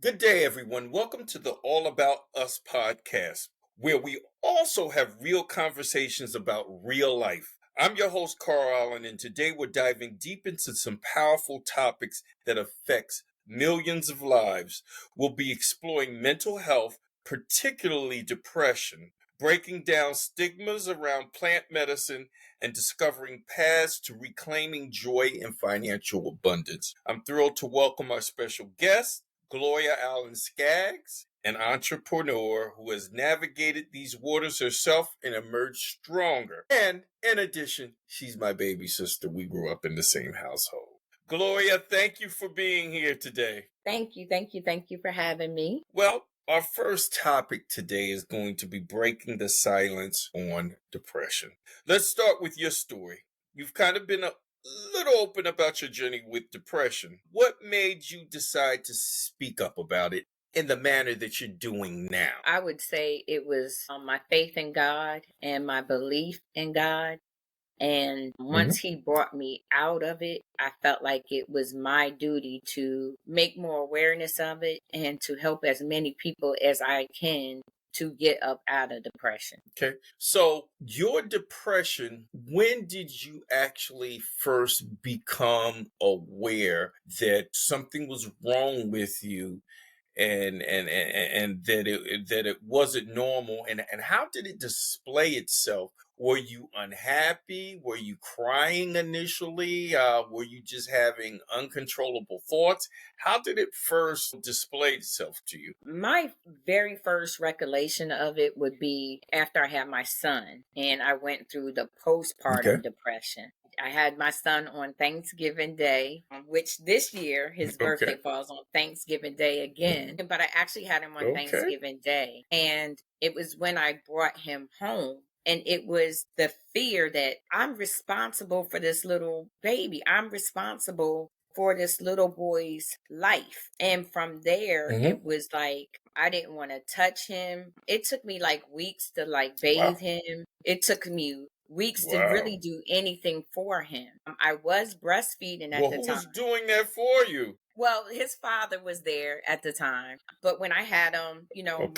Good day, everyone. Welcome to the All About Us podcast, where we also have real conversations about real life. I'm your host, Carl Allen, and today we're diving deep into some powerful topics that affects millions of lives. We'll be exploring mental health, particularly depression, breaking down stigmas around plant medicine, and discovering paths to reclaiming joy and financial abundance. I'm thrilled to welcome our special guest, Gloria Scaggs, an entrepreneur who has navigated these waters herself and emerged stronger. And in addition, she's my baby sister. We grew up in the same household. Gloria, thank you for being here today. Thank you for having me. Well, our first topic today is going to be breaking the silence on depression. Let's start with your story. You've kind of been a little open about your journey with depression. What made you decide to speak up about it in the manner that you're doing now? I would say it was my faith in God and my belief in God. And once he brought me out of it, I felt like it was my duty to make more awareness of it and to help as many people as I can to get up out of depression. Okay. So your depression, when did you actually first become aware that something was wrong with you and that it wasn't normal, and how did it display itself? Were you unhappy? Were you crying initially? Were you just having uncontrollable thoughts? How did it first display itself to you? My very first recollection of it would be after I had my son and I went through the postpartum depression. I had my son on Thanksgiving Day, which this year his birthday falls on Thanksgiving Day again. But I actually had him on Thanksgiving Day. And it was when I brought him home. And it was the fear that I'm responsible for this little baby. I'm responsible for this little boy's life. And from there, it was like, I didn't want to touch him. It took me like weeks to like bathe him. It took me weeks to really do anything for him. I was breastfeeding at the time. Who was doing that for you? Well, his father was there at the time. But when I had him,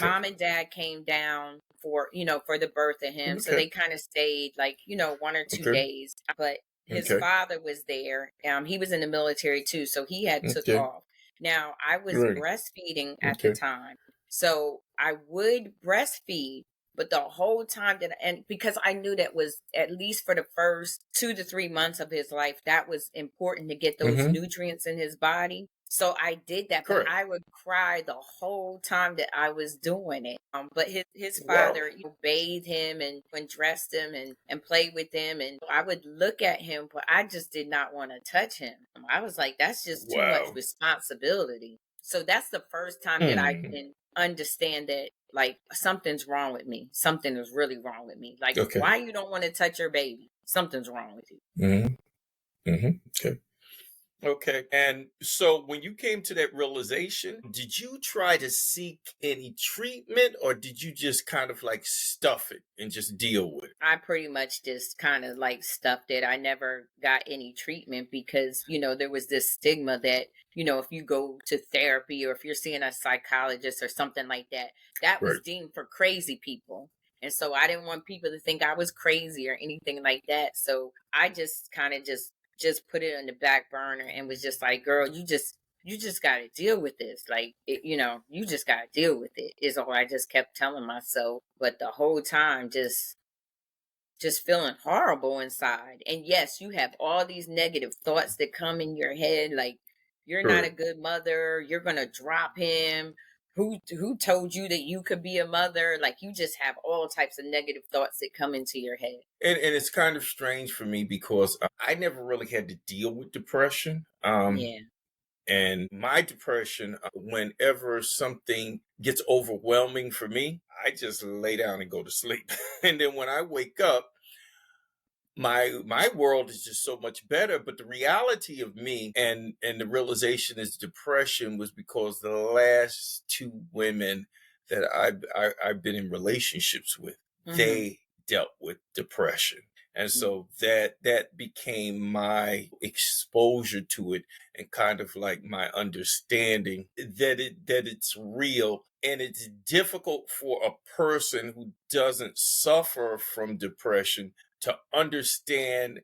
mom and dad came down for the birth of him. So they kind of stayed like, 1 or 2 days. But his father was there. He was in the military too. So he had took off. Now, I was breastfeeding at the time. So I would breastfeed. But the whole time and because I knew that was at least for the first 2 to 3 months of his life, that was important to get those nutrients in his body. So I did that, but I would cry the whole time that I was doing it. But his father bathed him and dressed him and played with him. And I would look at him, but I just did not want to touch him. I was like, that's just too much responsibility. So that's the first time that I can understand that like something's wrong with me. Something is really wrong with me. Like Okay. why you don't want to touch your baby? Something's wrong with you. Okay. Okay. And so when you came to that realization, did you try to seek any treatment or did you just kind of like stuff it and just deal with it? I pretty much just kind of like stuffed it. I never got any treatment because, there was this stigma that, if you go to therapy or if you're seeing a psychologist or something like that, that was Right. deemed for crazy people. And so I didn't want people to think I was crazy or anything like that. So I just kind of just put it on the back burner and was just like, girl, you just got to deal with this. Like, you just got to deal with it is all I just kept telling myself. But the whole time, just feeling horrible inside. And yes, you have all these negative thoughts that come in your head, like you're not a Correct. good mother, you're gonna drop him. Who told you that you could be a mother? Like you just have all types of negative thoughts that come into your head. And it's kind of strange for me because I never really had to deal with depression. Yeah. And my depression, whenever something gets overwhelming for me, I just lay down and go to sleep. And then when I wake up, my world is just so much better. But the reality of me and the realization is depression was because the last two women that I've been in relationships with, they dealt with depression. And so that became my exposure to it and kind of like my understanding that it's real. And it's difficult for a person who doesn't suffer from depression to understand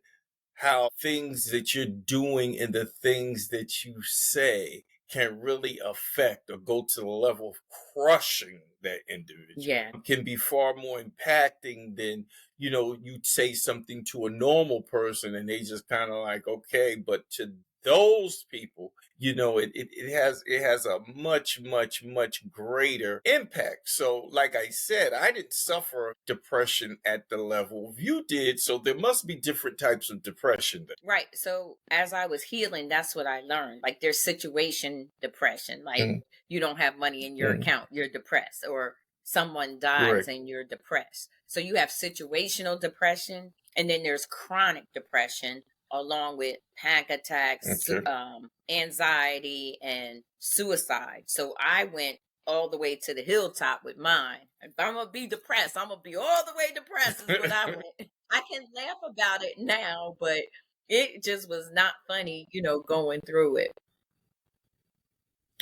how things that you're doing and the things that you say can really affect or go to the level of crushing that individual. Yeah. It can be far more impacting than, you'd say something to a normal person and they just kind of like, okay, but to those people, it has a much, much, much greater impact. So, like I said, I didn't suffer depression at the level you did. So there must be different types of depression then. Right. So as I was healing, that's what I learned. Like there's situation depression. Like you don't have money in your account, you're depressed, or someone dies Right. and you're depressed. So you have situational depression, and then there's chronic depression along with panic attacks, Okay. anxiety, and suicide. So I went all the way to the hilltop with mine. If I'm gonna be depressed, I'm gonna be all the way depressed is what I went. I can laugh about it now, but it just was not funny, going through it.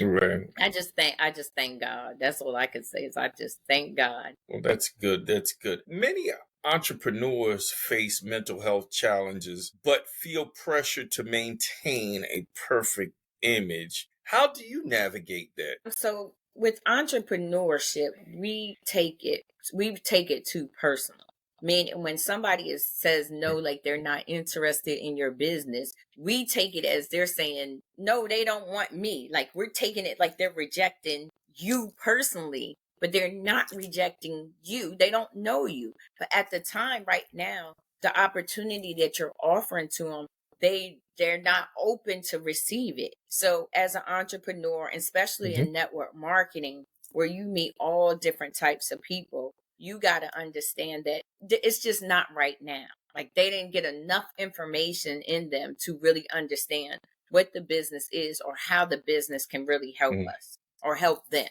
Right. I just thank God. That's all I can say is I just thank God. Well, that's good. That's good. Many entrepreneurs face mental health challenges, but feel pressure to maintain a perfect image. How do you navigate that? So with entrepreneurship, we take it too personal. Meaning when somebody says no, like they're not interested in your business, we take it as they're saying, no, they don't want me. Like we're taking it like they're rejecting you personally, but they're not rejecting you. They don't know you. But at the time right now, the opportunity that you're offering to them, they're not open to receive it. So as an entrepreneur, especially in network marketing, where you meet all different types of people, you got to understand that it's just not right now. Like they didn't get enough information in them to really understand what the business is or how the business can really help us or help them.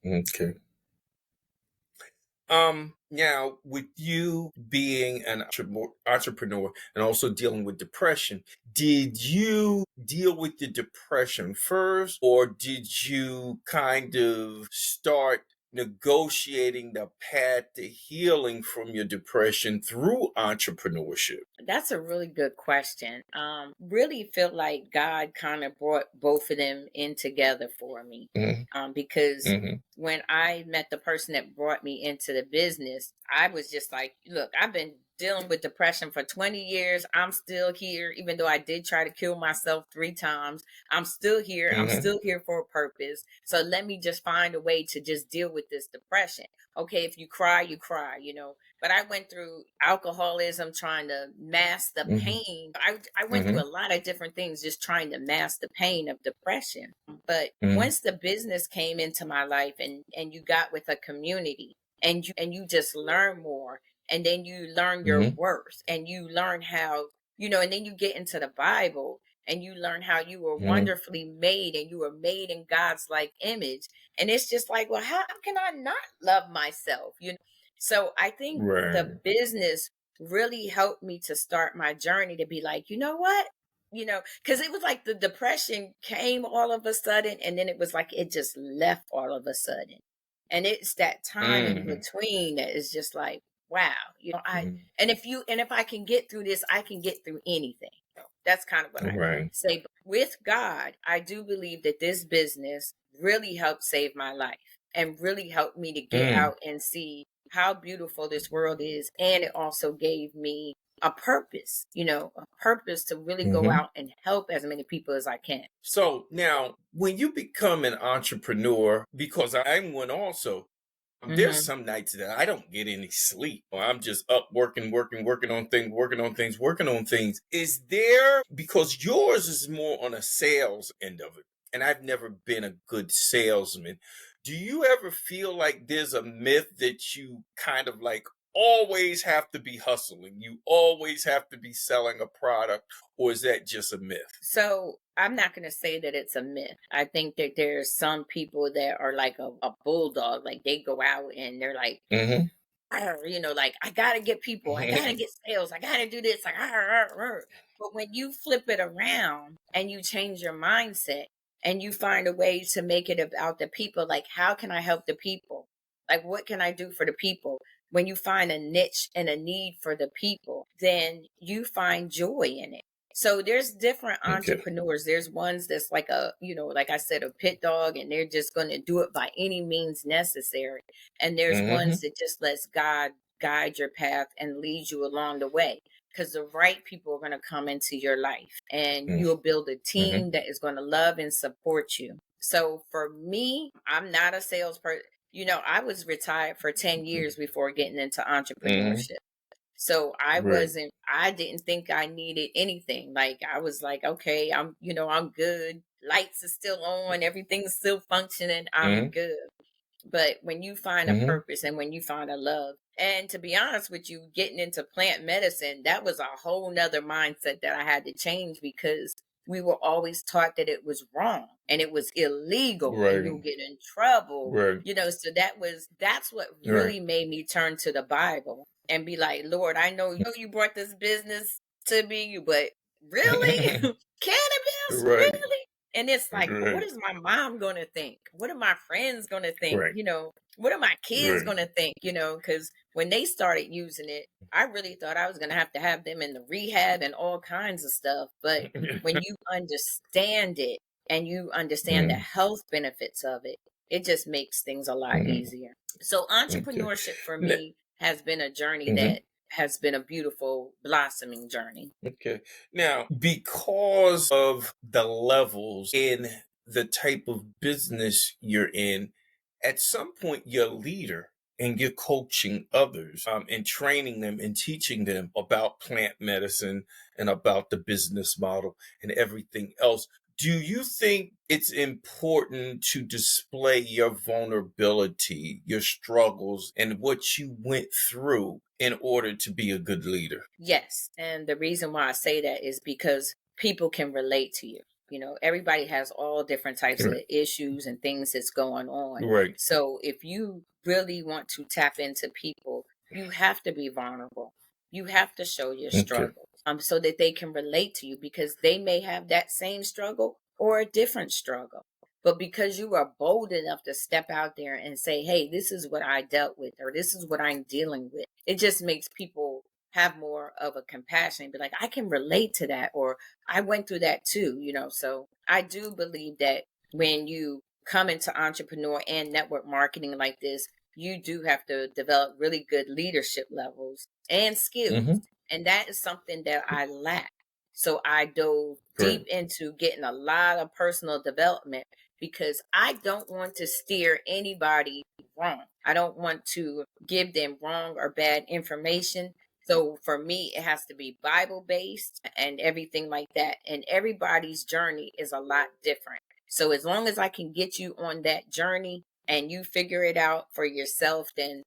Okay. Now with you being an entrepreneur and also dealing with depression, did you deal with the depression first, or did you kind of start negotiating the path to healing from your depression through entrepreneurship? That's a really good question. Really feel like God kind of brought both of them in together for me. Because when I met the person that brought me into the business, I was just like, look, I've been dealing with depression for 20 years. I'm still here, even though I did try to kill myself 3 times. I'm still here. I'm still here for a purpose. So let me just find a way to just deal with this depression. Okay, if you cry, you cry, But I went through alcoholism, trying to mask the pain. I went through a lot of different things just trying to mask the pain of depression. But once the business came into my life and you got with a community and you just learn more, and then you learn your worth, and you learn how, and then you get into the Bible and you learn how you were wonderfully made and you were made in God's like image. And it's just like, well, how can I not love myself? So I think the business really helped me to start my journey to be like, you know what? Because it was like the depression came all of a sudden, and then it was like it just left all of a sudden. And it's that time in between that is just like, wow, and if I can get through this, I can get through anything. That's kind of what I say. But with God, I do believe that this business really helped save my life and really helped me to get out and see how beautiful this world is. And it also gave me a purpose, a purpose to really go out and help as many people as I can. So now, when you become an entrepreneur, because I'm one also, there's some nights that I don't get any sleep. I'm just up working on things. Is there, because yours is more on a sales end of it, and I've never been a good salesman. Do you ever feel like there's a myth that you kind of like always have to be hustling? You always have to be selling a product, or is that just a myth? So I'm not going to say that it's a myth. I think that there's some people that are like a bulldog, like they go out and they're like, like, I got to get people, I got to get sales, I got to do this. Like, but when you flip it around and you change your mindset and you find a way to make it about the people, like, how can I help the people? Like, what can I do for the people? When you find a niche and a need for the people, then you find joy in it. So there's different entrepreneurs. There's ones that's like like I said, a pit dog, and they're just going to do it by any means necessary. And there's ones that just lets God guide your path and lead you along the way, because the right people are going to come into your life, and you'll build a team that is going to love and support you. So for me, I'm not a salesperson. I was retired for 10 years before getting into entrepreneurship. So I didn't think I needed anything. Like, I was like, okay, I'm good. Lights are still on. Everything's still functioning. I'm good. But when you find a purpose and when you find a love, and to be honest with you, getting into plant medicine, that was a whole nother mindset that I had to change, because we were always taught that it was wrong and it was illegal and you'll get in trouble. So that's what really made me turn to the Bible and be like, Lord, I know you brought this business to me, but really? Cannabis? Really? And it's like, what is my mom going to think? What are my friends going to think? What are my kids going to think? Because when they started using it, I really thought I was going to have them in the rehab and all kinds of stuff. But when you understand it and you understand the health benefits of it, it just makes things a lot easier. So entrepreneurship for me has been a journey that has been a beautiful blossoming journey. Okay. Now, because of the levels in the type of business you're in, at some point you're a leader and you're coaching others and training them and teaching them about plant medicine and about the business model and everything else. Do you think it's important to display your vulnerability, your struggles, and what you went through in order to be a good leader? Yes. And the reason why I say that is because people can relate to you. Everybody has all different types of issues and things that's going on. So if you really want to tap into people, you have to be vulnerable. You have to show your struggle so that they can relate to you, because they may have that same struggle or a different struggle. But because you are bold enough to step out there and say, hey, this is what I dealt with, or this is what I'm dealing with, it just makes people have more of a compassion and be like, I can relate to that, or I went through that too, So I do believe that when you come into entrepreneur and network marketing like this, you do have to develop really good leadership levels and skills. And that is something that I lack. So I dove deep into getting a lot of personal development because I don't want to steer anybody wrong. I don't want to give them wrong or bad information. So for me, it has to be Bible based and everything like that. And everybody's journey is a lot different. So as long as I can get you on that journey and you figure it out for yourself, then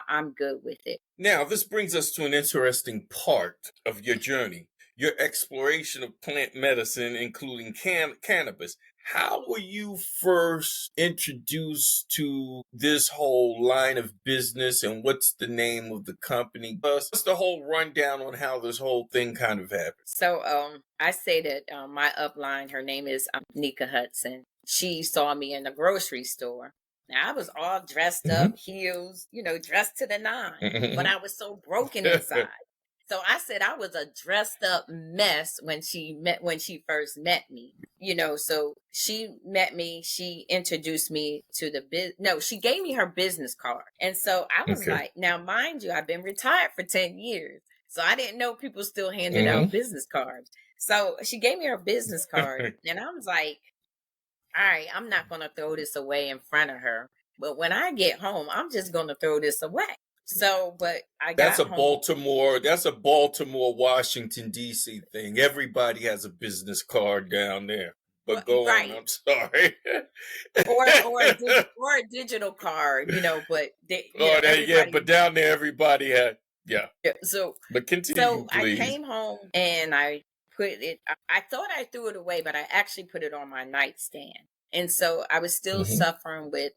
I'm good with it. Now, this brings us to an interesting part of your journey, your exploration of plant medicine, including cannabis. How were you first introduced to this whole line of business, and what's the name of the company? What's the whole rundown on how this whole thing kind of happened? So I say that my upline, her name is Nika Hudson. She saw me in the grocery store. Now I was all dressed up, heels, dressed to the nine, but I was so broken inside. So I said I was a dressed up mess when she first met me. So she met me, she introduced me to she gave me her business card. And so I was like, now mind you, I've been retired for 10 years. So I didn't know people still handed out business cards. So she gave me her business card and I was like, all right, I'm not going to throw this away in front of her. But when I get home, I'm just going to throw this away. So, but I got home. That's a Baltimore, Washington, D.C. thing. Everybody has a business card down there. But go on, I'm sorry. or a digital card, but but down there everybody had, So, but continue, please. I came home and I put it, I thought I threw it away, but I actually put it on my nightstand. And so I was still suffering with,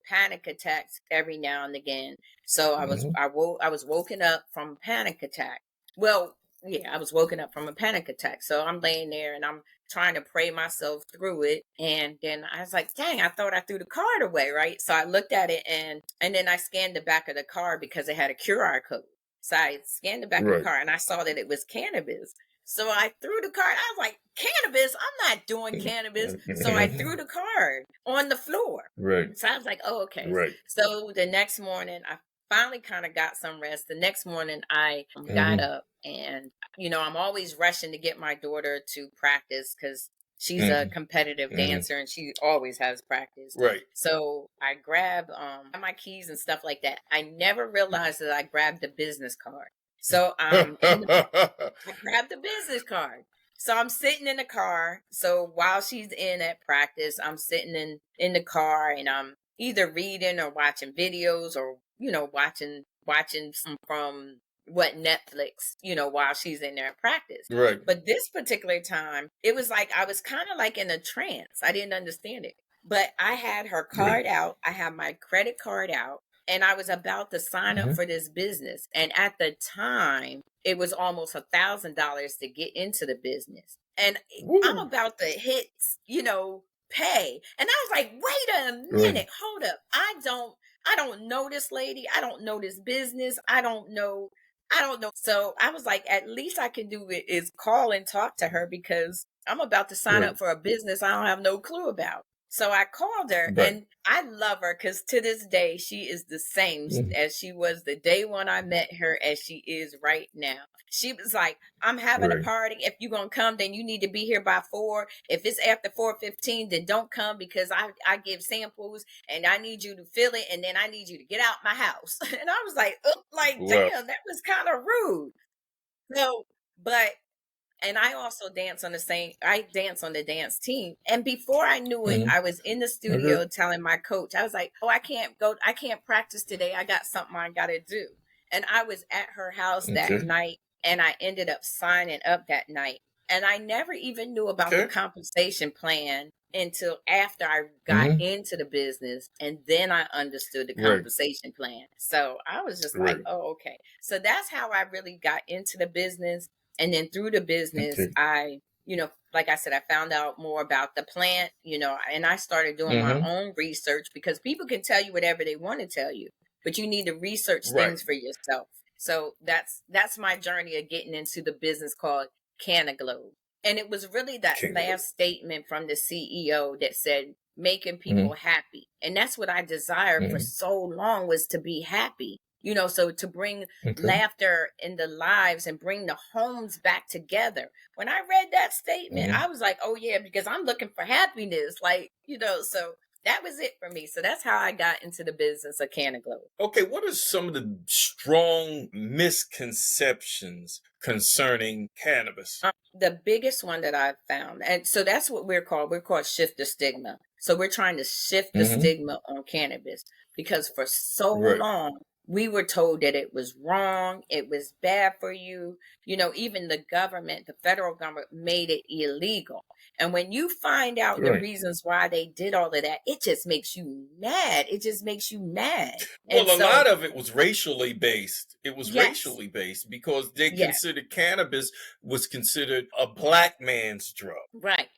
panic attacks every now and again. So I was woken up from a panic attack. Well, yeah, I was woken up from a panic attack. So I'm laying there and I'm trying to pray myself through it. And then I was like, dang, I thought I threw the card away, right? So I looked at it and then I scanned the back of the card because it had a QR code. So I scanned the back of the card and I saw that it was cannabis. So I threw the card. I was like, cannabis? I'm not doing cannabis. So I threw the card on the floor. Right. So I was like, oh, okay. Right. So the next morning, I finally kind of got some rest. The next morning, I got up and, I'm always rushing to get my daughter to practice because she's a competitive dancer and she always has practice. Right. So I grabbed my keys and stuff like that. I never realized that I grabbed the business card. So I grabbed the business card. So I'm sitting in the car. So while she's in at practice, I'm sitting in the car and I'm either reading or watching videos or, watching from Netflix, while she's in there at practice. Right. But this particular time, it was like I was kind of like in a trance. I didn't understand it. But I had her card out. I had my credit card out. And I was about to sign up for this business. And at the time, it was almost $1,000 to get into the business. And I'm about to hit, pay. And I was like, wait a minute, hold up. I don't know this lady. I don't know this business. I don't know. So I was like, at least I can do it is call and talk to her because I'm about to sign up for a business I don't have no clue about. So I called her and I love her because to this day, she is the same as she was the day when I met her as she is right now. She was like, I'm having a party. If you're going to come, then you need to be here by 4. If it's after 4:15, then don't come because I give samples and I need you to fill it. And then I need you to get out my house. And I was like, damn, that was kind of rude. So, and I also dance on the dance team. And before I knew it, I was in the studio telling my coach, I was like, oh, I can't practice today. I got something I got to do. And I was at her house that night and I ended up signing up that night. And I never even knew about the compensation plan until after I got into the business. And then I understood the compensation plan. So I was just like, oh, okay. So that's how I really got into the business. And then through the business, I, like I said, I found out more about the plant, and I started doing my own research because people can tell you whatever they want to tell you, but you need to research things for yourself. So that's my journey of getting into the business called Cantaglo. And it was really that last statement from the CEO that said, making people happy. And that's what I desired for so long, was to be happy. So to bring laughter in the lives and bring the homes back together. When I read that statement, I was like, oh yeah, because I'm looking for happiness. So that was it for me. So that's how I got into the business of Cantaglo. Okay, what are some of the strong misconceptions concerning cannabis? The biggest one that I've found, and so that's what we're called shift the stigma. So we're trying to shift the stigma on cannabis, because for so long we were told that it was wrong, it was bad for you. Even the government, the federal government, made it illegal. And when you find out the reasons why they did all of that, it just makes you mad. It just makes you mad. Well, a lot of it was racially based. It was Yes. racially based because they considered cannabis was considered a black man's drug. Right.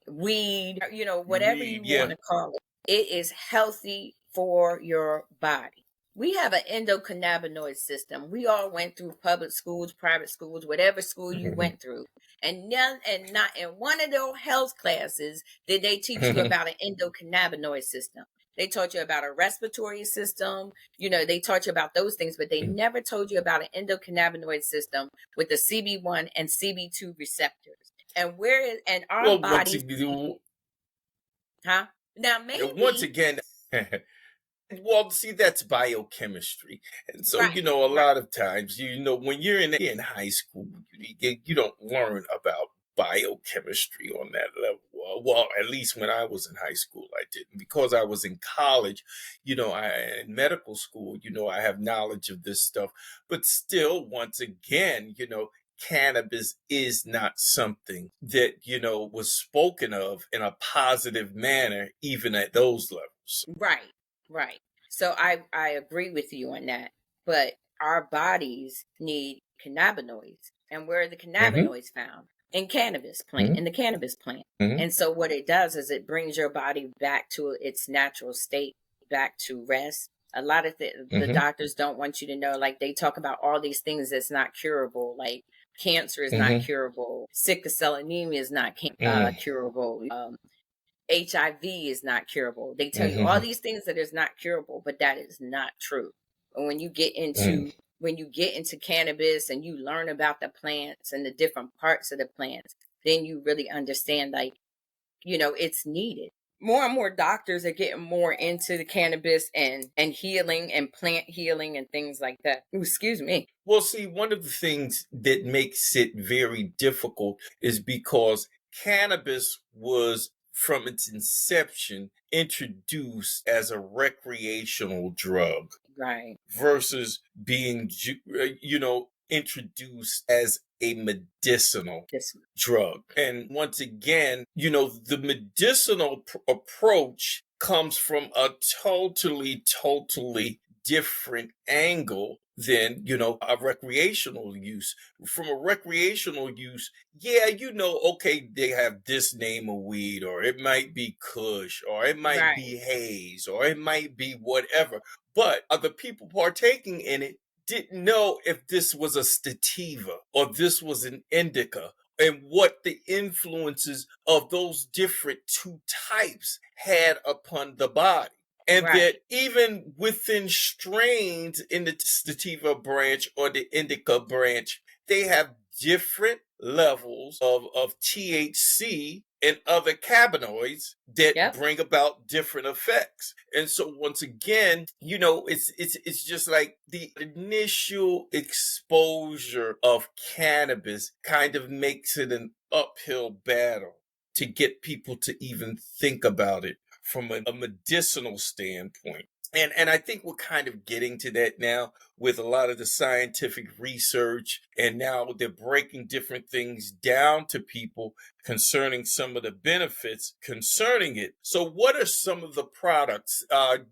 Weed, whatever you want to call it. It is healthy for your body. We have an endocannabinoid system. We all went through public schools, private schools, whatever school you went through. And not in one of those health classes did they teach you about an endocannabinoid system. They taught you about a respiratory system. They taught you about those things, but they never told you about an endocannabinoid system with the CB1 and CB2 receptors. And our bodies, now maybe once again, well, see, that's biochemistry. And so, a lot of times, when you're in high school, you don't learn about biochemistry on that level. Well, at least when I was in high school, I didn't. Because I was in college, in medical school, I have knowledge of this stuff. But still, once again, cannabis is not something that, was spoken of in a positive manner, even at those levels. Right. So I agree with you on that. But our bodies need cannabinoids. And where are the cannabinoids found? In cannabis plant, in the cannabis plant. And so what it does is it brings your body back to its natural state, back to rest. A lot of the doctors don't want you to know, like they talk about all these things that's not curable, like cancer is not curable, sickle cell anemia is not curable, HIV is not curable. They tell you all these things that is not curable, but that is not true. And when you get into cannabis and you learn about the plants and the different parts of the plants, then you really understand, it's needed. More and more doctors are getting more into the cannabis and healing and plant healing and things like that. Excuse me. Well, see, one of the things that makes it very difficult is because cannabis was, from its inception, introduced as a recreational drug. Right. Versus being, introduced as a medicinal drug. And once again, the medicinal approach comes from a totally different angle than, a recreational use. From a recreational use, okay, they have this name of weed, or it might be Kush, or it might be Haze, or it might be whatever. But the people partaking in it didn't know if this was a sativa or this was an indica, and what the influences of those different two types had upon the body. And that even within strains in the sativa branch or the indica branch, they have different levels of THC and other cannabinoids that bring about different effects. And so once again, it's just like the initial exposure of cannabis kind of makes it an uphill battle to get people to even think about it from a medicinal standpoint. And I think we're kind of getting to that now with a lot of the scientific research, and now they're breaking different things down to people concerning some of the benefits concerning it. So what are some of the products? Can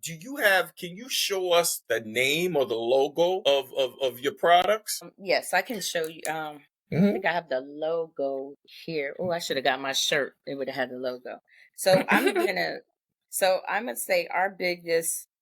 you show us the name or the logo of your products? Yes, I can show you. I think I have the logo here. Oh, I should have got my shirt. It would have had the logo. So I'm gonna say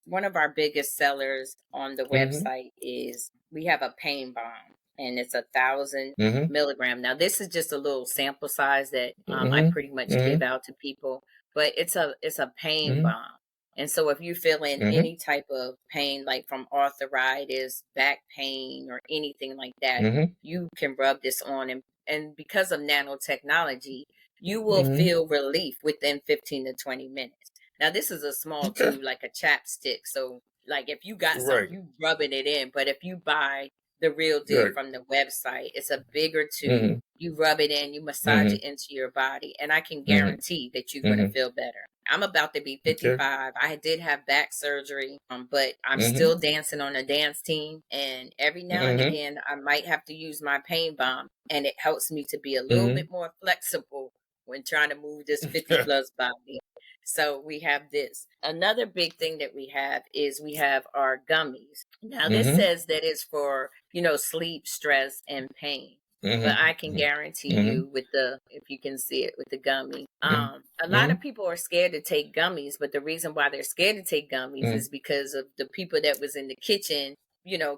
one of our biggest sellers on the website is, we have a pain bomb, and it's 1,000 milligram. Now, this is just a little sample size that I pretty much give out to people. but it's a pain Mm-hmm. balm. And so if you're feeling Mm-hmm. any type of pain, like from arthritis, back pain, or anything like that, Mm-hmm. you can rub this on. And because of nanotechnology, you will Mm-hmm. feel relief within 15 to 20 minutes. Now, this is a small Okay. tube, like a chapstick. So, like, if you got some, Right. you rubbing it in. But if you buy the real deal Right. from the website, it's a bigger tube. Mm-hmm. You rub it in, you massage Mm-hmm. it into your body, and I can Mm-hmm. guarantee that you're going to Mm-hmm. feel better. I'm about to be Okay. 55. I did have back surgery, but I'm Mm-hmm. still dancing on a dance team. And every now and Mm-hmm. again, I might have to use my pain bomb, and it helps me to be a little Mm-hmm. bit more flexible when trying to move this 50 plus body. So we have this. Another big thing that we have is we have our gummies. Now, this Mm-hmm. says that it's for, sleep, stress, and pain. But I can Mm-hmm. guarantee Mm-hmm. you with if you can see it with the gummy, a lot Mm-hmm. of people are scared to take gummies, but the reason why they're scared to take gummies Mm-hmm. is because of the people that was in the kitchen,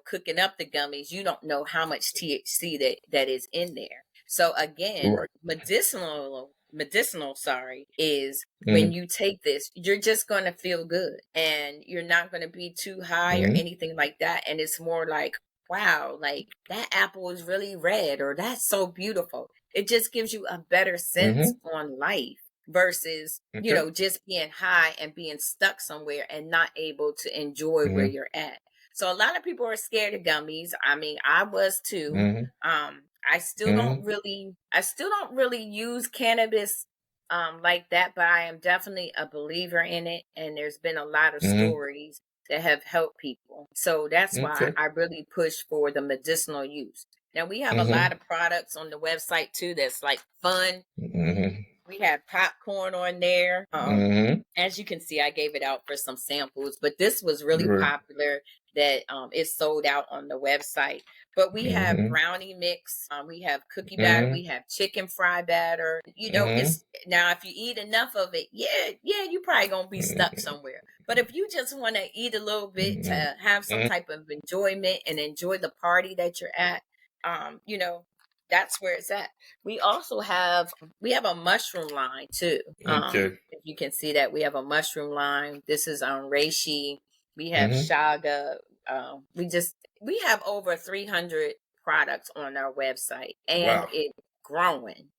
cooking up the gummies. You don't know how much THC that is in there. So again, Right. medicinal, sorry, is when Mm-hmm. you take this, you're just going to feel good and you're not going to be too high or Mm-hmm. anything like that. And it's more like, wow, like that apple is really red or that's so beautiful. It just gives you a better sense Mm-hmm. on life versus, Okay. just being high and being stuck somewhere and not able to enjoy where Mm-hmm. you're at. So a lot of people are scared of gummies. I mean, I was too. Mm-hmm. Mm-hmm. I still don't really use cannabis like that, but I am definitely a believer in it, and there's been a lot of Mm-hmm. stories that have helped people. So that's why Okay. I really push for the medicinal use. Now we have a Mm-hmm. lot of products on the website too that's like fun. Mm-hmm. We have popcorn on there. Mm-hmm. As you can see, I gave it out for some samples, but this was really Right. popular that is sold out on the website. But we have Mm-hmm. brownie mix, we have cookie batter, Mm-hmm. we have chicken fry batter. Mm-hmm. It's now if you eat enough of it, yeah, you probably gonna be stuck somewhere. But if you just want to eat a little bit to have some Mm-hmm. type of enjoyment and enjoy the party that you're at, um, you know, that's where it's at. We have a mushroom line too. Okay. If you can see that, we have a mushroom line. This is reishi. We have Mm-hmm. shaga. We have over 300 products on our website, and Wow. it's growing.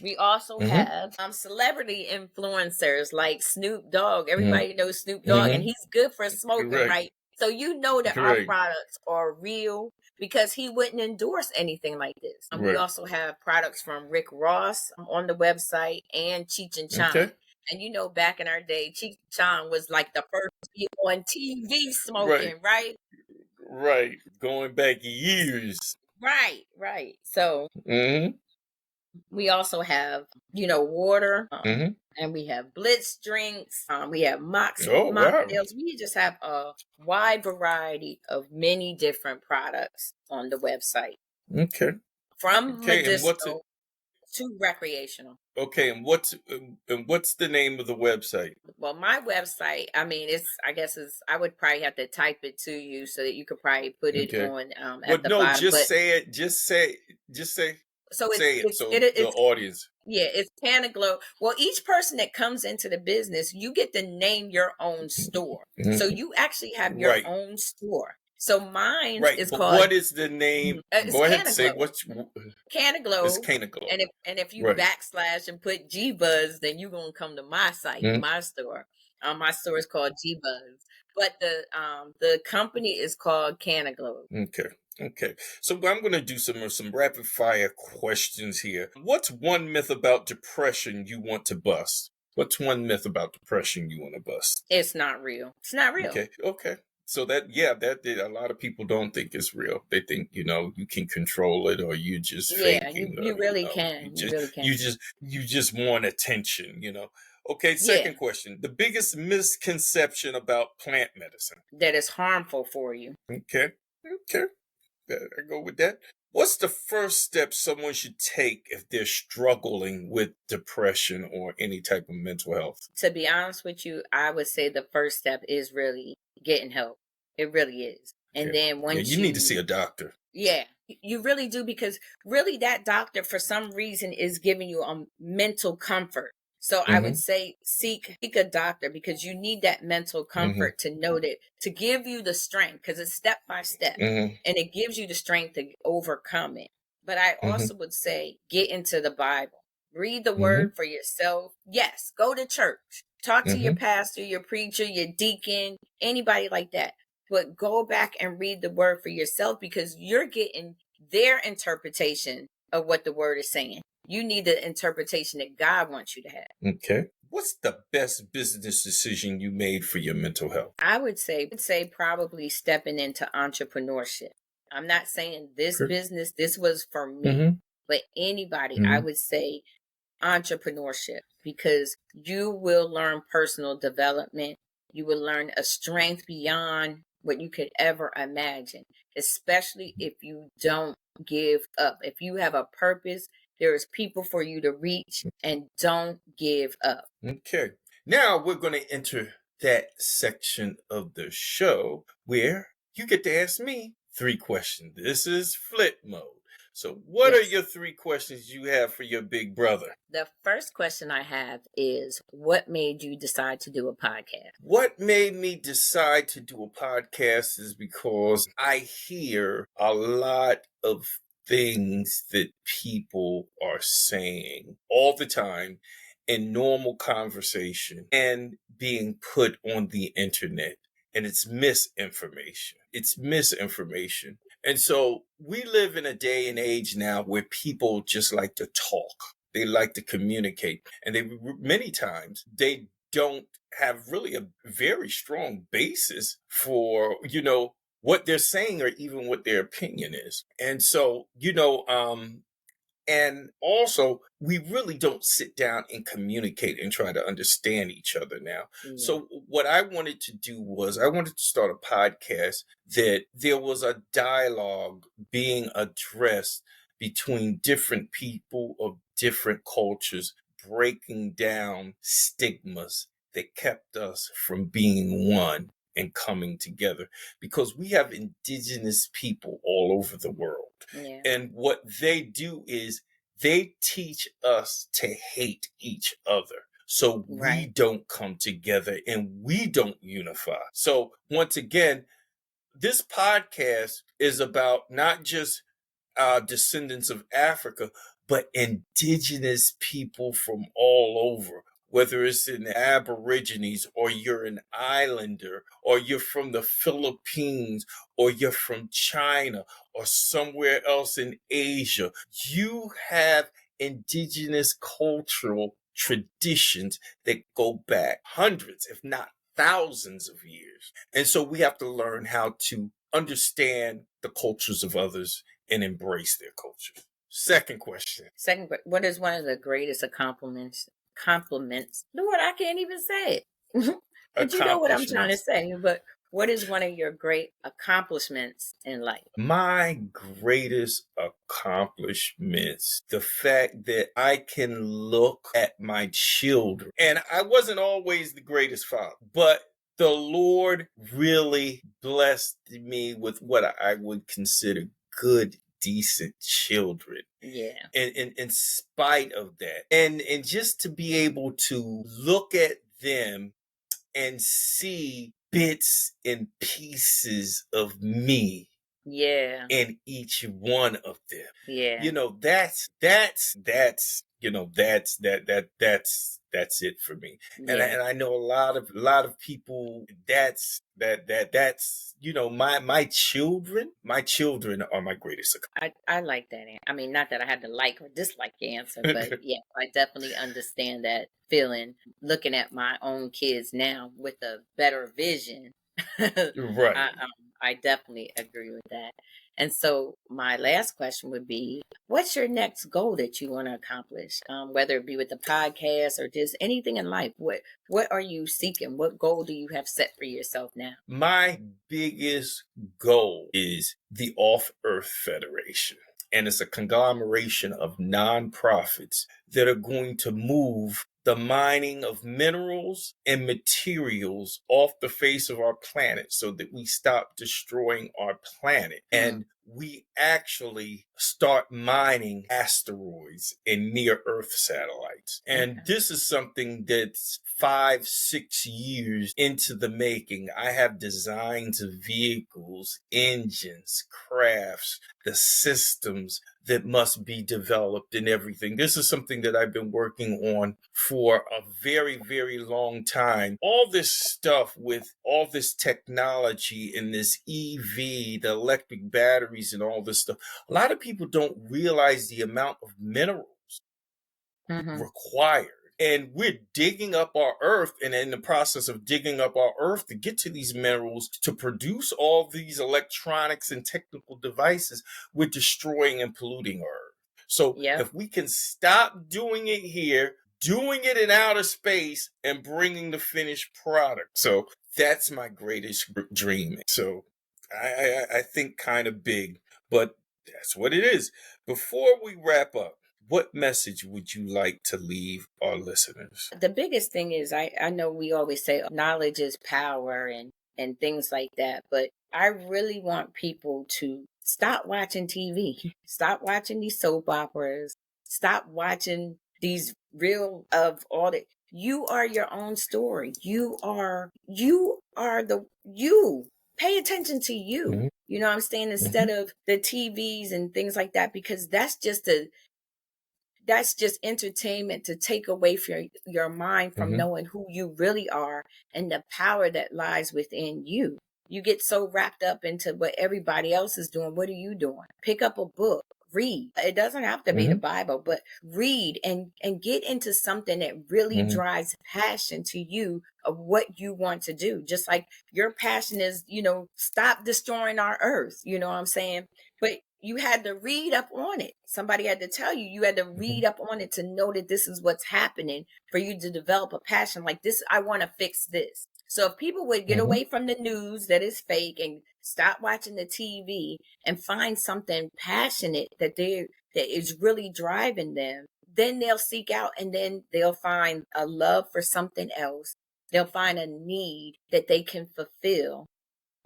We also Mm-hmm. have celebrity influencers like Snoop Dogg. Mm-hmm. Everybody knows Snoop Dogg, and Mm-hmm. he's good for smoking, Correct. right? So that our Correct. products are real because he wouldn't endorse anything like this. We Right. also have products from Rick Ross on the website and Cheech and Chong. Okay. And back in our day, Cheech and Chong was like the first to be on TV Right. smoking, right? Right. Going back years. Right. So Mm-hmm. we also have, water, Mm-hmm. and we have blitz drinks. We have Oh wow. mocktails. We just have a wide variety of many different products on the website, Okay. from Okay. And what's it? medicinal to recreational. Okay. And what's the name of the website? Well, my website, I mean, I would probably have to type it to you so that you could probably put it Okay. on Well, at the no, bottom. just But say it. Just so say it. So the it's audience. yeah, it's Cantaglo. Well, each person that comes into the business, you get to name your own store. So Mhm. you actually have your Right. own store. So mine Right. is But called what is the name? it's Go ahead. Say Cantaglo. what's it's Cantaglo. Cannaglo. And if you Right. backslash and put G Buzz, then you're gonna come to my site, Mhm. my store. My store is called G Buzz, but the company is called Cantaglo. Okay. Okay. So I'm going to do some rapid fire questions here. What's one myth about depression you want to bust? What's one myth about depression you want to bust? It's not real. It's not real. Okay. Okay. So a lot of people don't think it's real. They think, you can control it or you're just Yeah, faking you or, really can. You really can. you just want attention. Okay. Yeah, Second question. The biggest misconception about plant medicine. that is harmful for you. Okay. Okay. I go with that. What's the first step someone should take if they're struggling with depression or any type of mental health? To be honest with you, I would say the first step is really getting help. It really is. And Okay. then Yeah, once you need to see a doctor. yeah, you really do, because really that doctor for some reason is giving you a mental comfort. So I would say seek a doctor, because you need that mental comfort to know that, to give you the strength, because it's step by step, and it gives you the strength to overcome it. But I also would say get into the Bible, read the word for yourself. Yes, go to church, talk to your pastor, your preacher, your deacon, anybody like that. But go back and read the word for yourself, because you're getting their interpretation of what the word is saying. You need the interpretation that God wants you to have. Okay. What's the best business decision you made for your mental health? I would say probably stepping into entrepreneurship. I'm not saying this business, this was for me, but anybody, I would say entrepreneurship, because you will learn personal development. You will learn a strength beyond what you could ever imagine, especially if you don't give up. If you have a purpose, there is people for you to reach, and don't give up. Okay. Now we're going to enter that section of the show where you get to ask me 3 questions. This is flip mode. So what are your 3 questions you have for your big brother? The first question I have is, what made you decide to do a podcast? What made me decide to do a podcast is because I hear a lot of things that people are saying all the time in normal conversation and being put on the internet. And it's misinformation. It's misinformation. And so we live in a day and age now where people just like to talk. They like to communicate. And many times they don't have really a very strong basis for, what they're saying or even what their opinion is. And so, and also, we really don't sit down and communicate and try to understand each other now. So what I wanted to do was I wanted to start a podcast that there was a dialogue being addressed between different people of different cultures, breaking down stigmas that kept us from being one and coming together, because we have indigenous people all over the world. Yeah. And what they do is they teach us to hate each other. So we don't come together and we don't unify. So once again, this podcast is about not just descendants of Africa, but indigenous people from all over. Whether it's in the Aborigines, or you're an islander, or you're from the Philippines, or you're from China, or somewhere else in Asia, you have indigenous cultural traditions that go back hundreds, if not thousands of years. And so we have to learn how to understand the cultures of others and embrace their culture. Second question. What is one of the greatest compliments? Lord, I can't even say it. But you know what I'm trying to say. But what is one of your great accomplishments in life? My greatest accomplishments, the fact that I can look at my children, and I wasn't always the greatest father, but the Lord really blessed me with what I would consider good, decent children. Yeah. And in spite of that, and just to be able to look at them and see bits and pieces of me in each one of them. That's it for me. And I know a lot of people, that's my children are my greatest accomplishment. I like that. I mean, not that I had to like or dislike the answer, but yeah, I definitely understand that feeling, looking at my own kids now with a better vision. Right. I definitely agree with that. And so my last question would be, what's your next goal that you want to accomplish? Whether it be with the podcast or just anything in life, what are you seeking? What goal do you have set for yourself now? My biggest goal is the Off Earth Federation. And it's a conglomeration of nonprofits that are going to move the mining of minerals and materials off the face of our planet so that we stop destroying our planet. And we actually start mining asteroids and near Earth satellites. And this is something that's 5-6 years into the making. I have designs of vehicles, engines, crafts, the systems that must be developed and everything. This is something that I've been working on for a very, very long time. All this stuff with all this technology and this EV, the electric batteries and all this stuff, a lot of people don't realize the amount of minerals required. And we're digging up our earth, and in the process of digging up our earth to get to these minerals, to produce all these electronics and technical devices, we're destroying and polluting our earth. So if we can stop doing it here, doing it in outer space, and bringing the finished product. So that's my greatest dream. So I think kind of big, but that's what it is. Before we wrap up, what message would you like to leave our listeners? The biggest thing is I know we always say knowledge is power and things like that, but I really want people to stop watching TV, stop watching these soap operas, stop watching these real of all that. You are your own story. You are the you. Pay attention to you. You know what I'm saying? Instead of the TVs and things like that, because that's just entertainment to take away from your mind from knowing who you really are and the power that lies within you. You get so wrapped up into what everybody else is doing. What are you doing? Pick up a book, read. It doesn't have to be the Bible, but read and get into something that really drives passion to you of what you want to do. Just like your passion is, stop destroying our earth. You know what I'm saying? But you had to read up on it. Somebody had to tell you. You had to read up on it to know that this is what's happening for you to develop a passion like this. I want to fix this. So if people would get away from the news that is fake and stop watching the TV and find something passionate that is really driving them, then they'll seek out and then they'll find a love for something else. They'll find a need that they can fulfill.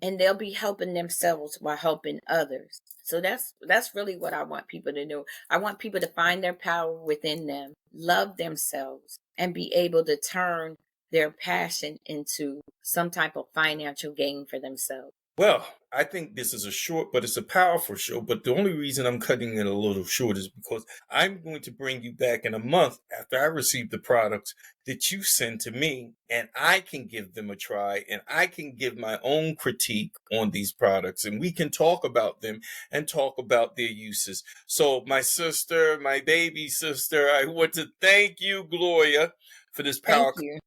And they'll be helping themselves while helping others. So that's really what I want people to do. I want people to find their power within them, love themselves, and be able to turn their passion into some type of financial gain for themselves. Well, I think this is a short, but it's a powerful show. But the only reason I'm cutting it a little short is because I'm going to bring you back in a month after I receive the products that you send to me, and I can give them a try, and I can give my own critique on these products, and we can talk about them and talk about their uses. So my sister, my baby sister, I want to thank you, Gloria, for this powerful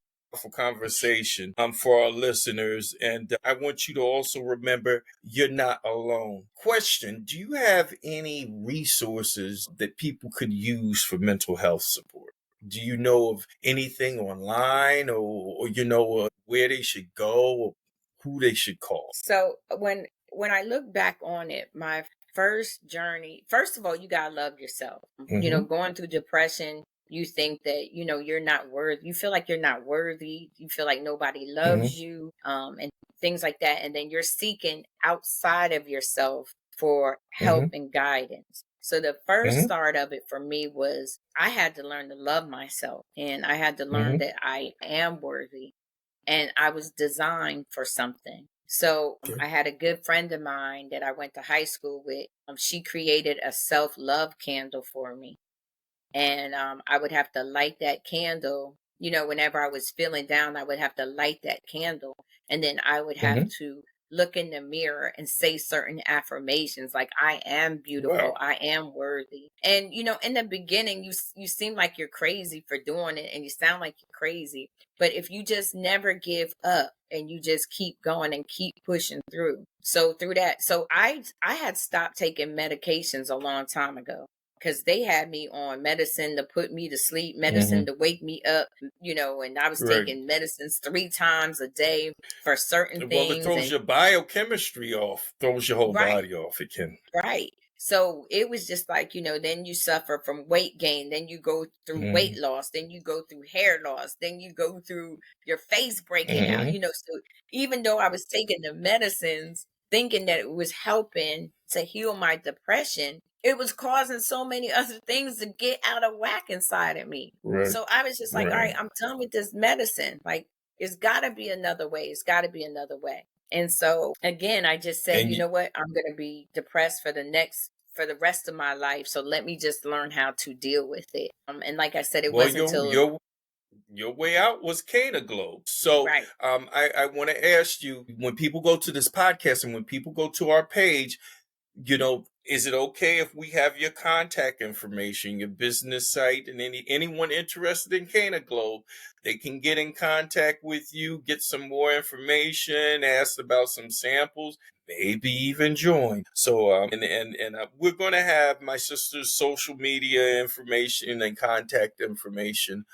conversation for our listeners. And I want you to also remember you're not alone. Question: do you have any resources that people could use for mental health support? Do you know of anything online or where they should go or who they should call? So when I look back on it, my first journey, first of all, you gotta love yourself. Going through depression, you think that, you're not worthy. You feel like you're not worthy. You feel like nobody loves you, and things like that. And then you're seeking outside of yourself for help and guidance. So the first start of it for me was I had to learn to love myself, and I had to learn that I am worthy and I was designed for something. So I had a good friend of mine that I went to high school with. She created a self-love candle for me. And I would have to light that candle, whenever I was feeling down, I would have to light that candle. And then I would have to look in the mirror and say certain affirmations like, I am beautiful. I am worthy. And, in the beginning, you seem like you're crazy for doing it and you sound like you're crazy. But if you just never give up and you just keep going and keep pushing through. So through that, so I had stopped taking medications a long time ago, because they had me on medicine to put me to sleep, medicine to wake me up, and I was taking medicines 3 times a day for certain things. Well, it throws your biochemistry off, throws your whole body off. It can. Right. So it was just like, then you suffer from weight gain, then you go through weight loss, then you go through hair loss, then you go through your face breaking out, So even though I was taking the medicines, thinking that it was helping to heal my depression, it was causing so many other things to get out of whack inside of me. Right. So I was just like, all right, I'm done with this medicine. Like, it's got to be another way. It's got to be another way. And so again, I just said, And you know what? I'm going to be depressed for the rest of my life. So let me just learn how to deal with it. And like I said, it well, wasn't until your way out was Cantaglo. So right. I want to ask you, when people go to this podcast and when people go to our page, is it okay if we have your contact information, your business site, and anyone interested in Cantaglo, they can get in contact with you, get some more information, ask about some samples, maybe even join. So we're going to have my sister's social media information and contact information,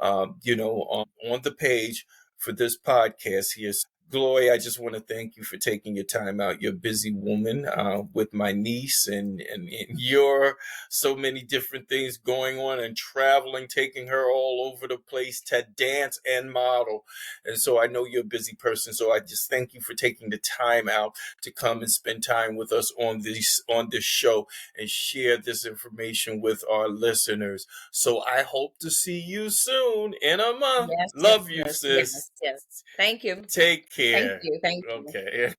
on the page for this podcast here. Gloria, I just want to thank you for taking your time out. You're a busy woman with my niece and your so many different things going on and traveling, taking her all over the place to dance and model. And so I know you're a busy person. So I just thank you for taking the time out to come and spend time with us on this show and share this information with our listeners. So I hope to see you soon in a month. Yes, Love you, yes, sis. yes, yes. Thank you. Take Thank care. you. Thank you. Okay.